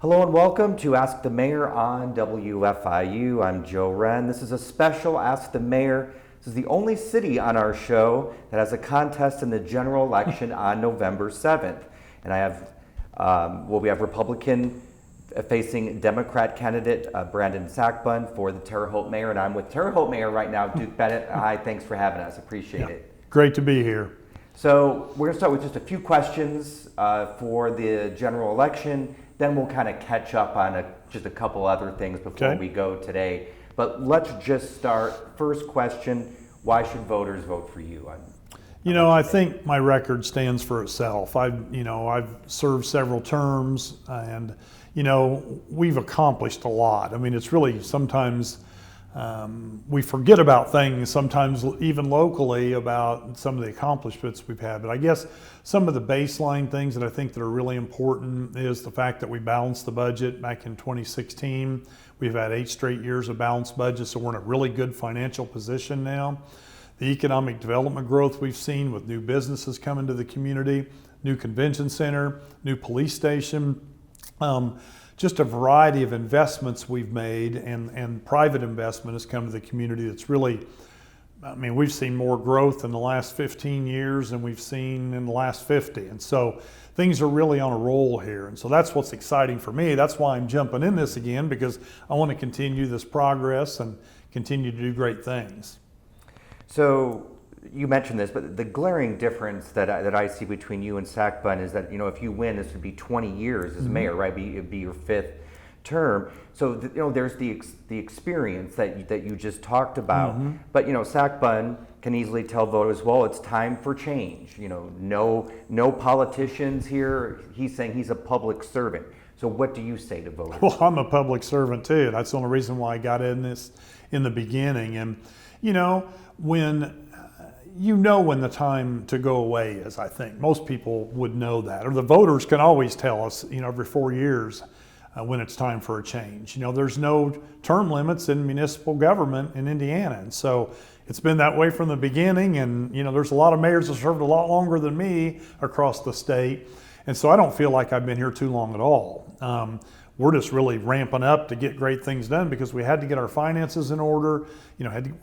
Hello and welcome to Ask the Mayor on WFIU. I'm Joe Wren. This is a special Ask the Mayor. This is the only city on our show that has a contest in the general election on November 7th. And I have, we have Republican facing Democrat candidate Brandan Sakbun for the Terre Haute Mayor. And I'm with Terre Haute Mayor right now, Duke Bennett. Hi, thanks for having us. Appreciate it. Great to be here. So we're gonna start with just a few questions for the general election. Then we'll kind of catch up on just a couple other things before we go today. But let's just start. First question, why should voters vote for you? I think my record stands for itself. I've served several terms and, we've accomplished a lot. I mean, it's really sometimes we forget about things, sometimes even locally, about some of the accomplishments we've had. But I guess some of the baseline things that I think that are really important is the fact that we balanced the budget back in 2016. We've had 8 straight years of balanced budget, so we're in a really good financial position now. The economic development growth we've seen with new businesses coming to the community, new convention center, new police station, just a variety of investments we've made and private investment has come to the community that's really, we've seen more growth in the last 15 years than we've seen in the last 50. And so things are really on a roll here. And so that's what's exciting for me. That's why I'm jumping in this again, because I want to continue this progress and continue to do great things. So you mentioned this, but the glaring difference that I see between you and Sakbun is that, if you win, this would be 20 years as mayor, right? It'd be your 5th term. So, there's the experience that you just talked about. But, Sakbun can easily tell voters, well, it's time for change. No politicians here. He's saying he's a public servant. So what do you say to voters? Well, I'm a public servant too. That's the only reason why I got in this in the beginning. And, when the time to go away is, I think. Most people would know that. Or the voters can always tell us, every 4 years when it's time for a change. There's no term limits in municipal government in Indiana. And so it's been that way from the beginning. And, there's a lot of mayors that served a lot longer than me across the state. And so I don't feel like I've been here too long at all. We're just really ramping up to get great things done because we had to get our finances in order,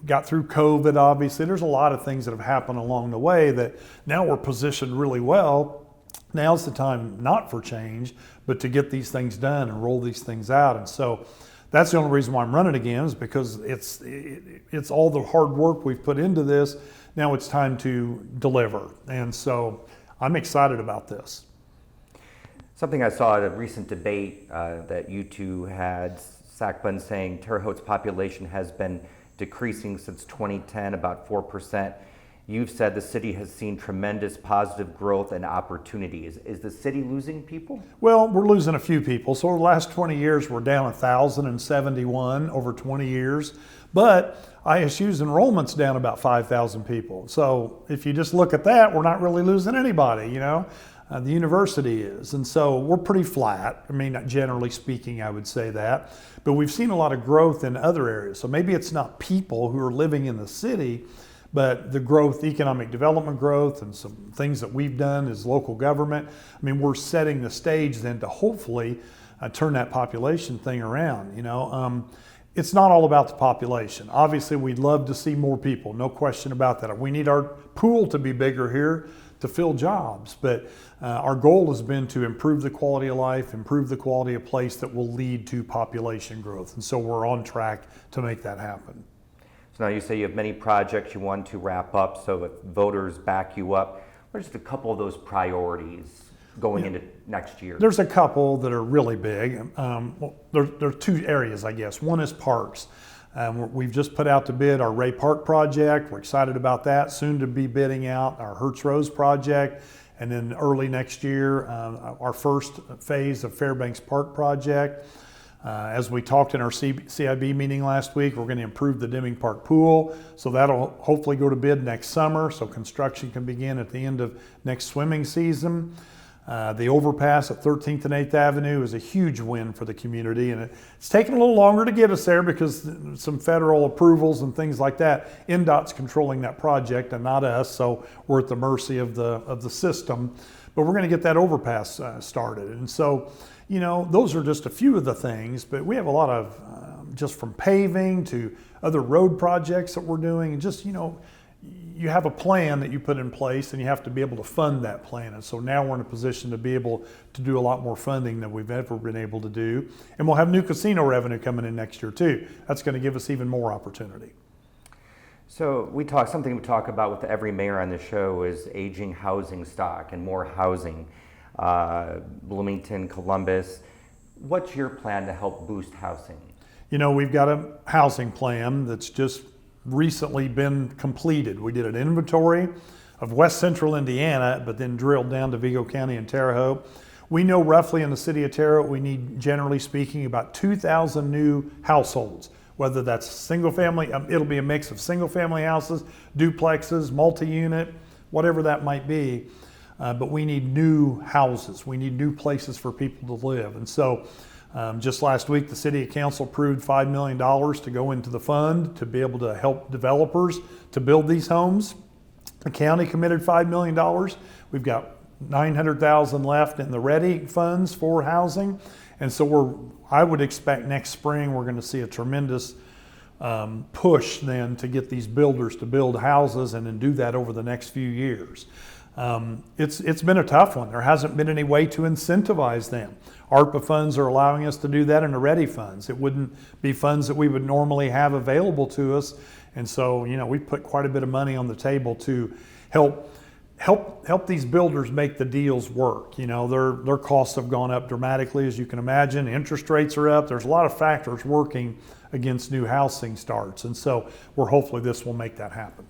got through COVID, obviously. There's a lot of things that have happened along the way that now we're positioned really well. Now's the time not for change, but to get these things done and roll these things out. And so that's the only reason why I'm running again, is because it's all the hard work we've put into this. Now it's time to deliver. And so I'm excited about this. Something I saw at a recent debate that you two had, Sakbun saying Terre Haute's population has been decreasing since 2010, about 4%. You've said the city has seen tremendous positive growth and opportunities. Is the city losing people? Well, we're losing a few people. So over the last 20 years, we're down 1,071 over 20 years. But ISU's enrollment's down about 5,000 people. So if you just look at that, we're not really losing anybody, The university is. And so we're pretty flat. Generally speaking, I would say that. But we've seen a lot of growth in other areas. So maybe it's not people who are living in the city, but the growth, economic development growth, and some things that we've done as local government. We're setting the stage then to hopefully turn that population thing around. It's not all about the population. Obviously, we'd love to see more people, no question about that. We need our pool to be bigger here to fill jobs, but our goal has been to improve the quality of life, improve the quality of place that will lead to population growth. And so we're on track to make that happen. So now you say you have many projects you want to wrap up, so if voters back you up, what are just a couple of those priorities going into next year? There's a couple that are really big. There are 2 areas, I guess. One is parks. We've just put out to bid our Ray Park project. We're excited about that. Soon to be bidding out our Hertz Rose project. And then early next year, our first phase of Fairbanks Park project. As we talked in our CIB meeting last week, we're going to improve the Deming Park pool. So that'll hopefully go to bid next summer. So construction can begin at the end of next swimming season. The overpass at 13th and 8th Avenue is a huge win for the community, and it's taken a little longer to get us there because some federal approvals and things like that. NDOT's controlling that project and not us, so we're at the mercy of the system. But we're going to get that overpass started. And so you know, those are just a few of the things, but we have a lot of just from paving to other road projects that we're doing, and just, you know, you have a plan that you put in place and you have to be able to fund that plan. And so now we're in a position to be able to do a lot more funding than we've ever been able to do. And we'll have new casino revenue coming in next year too. That's going to give us even more opportunity. So something we talk about with every mayor on the show is aging housing stock and more housing. Bloomington, Columbus, what's your plan to help boost housing? You know, we've got a housing plan that's just recently been completed. We did an inventory of West Central Indiana, but then drilled down to Vigo County and Terre Haute. We know roughly in the city of Terre Haute, we need, generally speaking, about 2,000 new households, whether that's single family, it'll be a mix of single family houses, duplexes, multi-unit, whatever that might be. But we need new houses. We need new places for people to live. And so just last week, the City Council approved $5 million to go into the fund to be able to help developers to build these homes. The county committed $5 million. We've got $900,000 left in the ready funds for housing. And so I would expect next spring we're going to see a tremendous push then to get these builders to build houses and then do that over the next few years. It's been a tough one. There hasn't been any way to incentivize them. ARPA funds are allowing us to do that in the ready funds. It wouldn't be funds that we would normally have available to us. And so, you know, we've put quite a bit of money on the table to help these builders make the deals work. You know, their costs have gone up dramatically, as you can imagine. Interest rates are up. There's a lot of factors working against new housing starts. And so hopefully this will make that happen.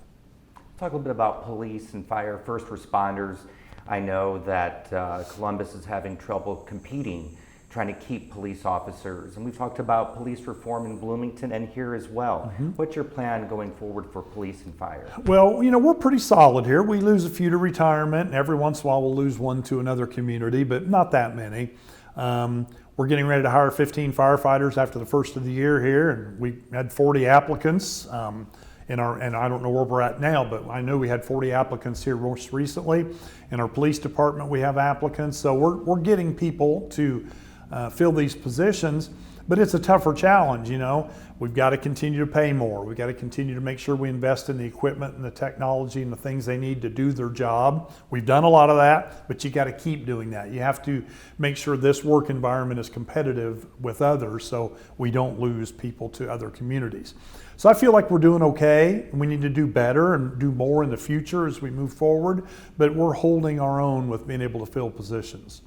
Talk a little bit about police and fire, first responders. I know that Columbus is having trouble competing, trying to keep police officers. And we've talked about police reform in Bloomington and here as well. Mm-hmm. What's your plan going forward for police and fire? Well, you know, we're pretty solid here. We lose a few to retirement, and every once in a while we'll lose one to another community, but not that many. We're getting ready to hire 15 firefighters after the first of the year here, and we had 40 applicants. And I don't know where we're at now, but I know we had 40 applicants here most recently. In our police department, we have applicants. So we're getting people to fill these positions, but it's a tougher challenge, you know. We've got to continue to pay more. We've got to continue to make sure we invest in the equipment and the technology and the things they need to do their job. We've done a lot of that, but you got to keep doing that. You have to make sure this work environment is competitive with others so we don't lose people to other communities. So I feel like we're doing okay. We need to do better and do more in the future as we move forward, but we're holding our own with being able to fill positions.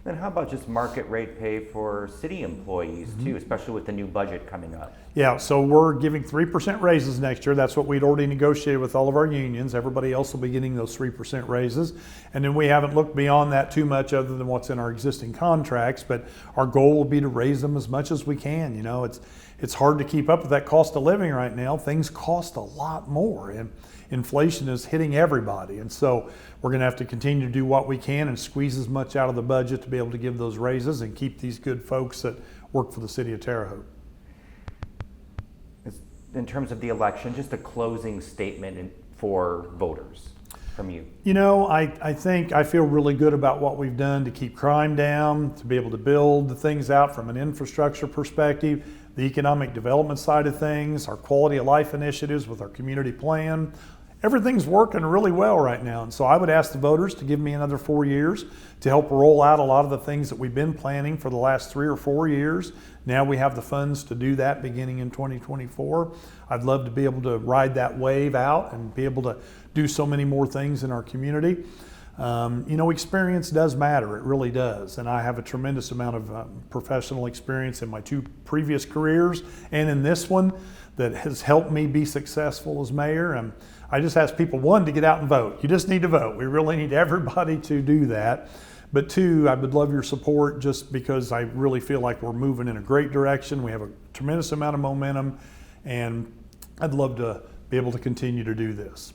Then how about just market rate pay for city employees Mm-hmm. too, especially with the new budget coming up? Yeah, so we're giving 3% raises next year. That's what we'd already negotiated with all of our unions. Everybody else will be getting those 3% raises. And then we haven't looked beyond that too much other than what's in our existing contracts, but our goal will be to raise them as much as we can. You know, it's hard to keep up with that cost of living right now. Things cost a lot more, and inflation is hitting everybody. And so we're going to have to continue to do what we can and squeeze as much out of the budget to be able to give those raises and keep these good folks that work for the city of Terre Haute. In terms of the election, just a closing statement for voters from you. You know, I think I feel really good about what we've done to keep crime down, to be able to build the things out from an infrastructure perspective, the economic development side of things, our quality of life initiatives with our community plan. Everything's working really well right now. And so I would ask the voters to give me another 4 years to help roll out a lot of the things that we've been planning for the last 3 or 4 years. Now we have the funds to do that beginning in 2024. I'd love to be able to ride that wave out and be able to do so many more things in our community. You know, experience does matter. It really does. And I have a tremendous amount of professional experience in my 2 previous careers and in this one that has helped me be successful as mayor. And I just ask people, 1, to get out and vote. You just need to vote. We really need everybody to do that. But 2, I would love your support just because I really feel like we're moving in a great direction. We have a tremendous amount of momentum, and I'd love to be able to continue to do this.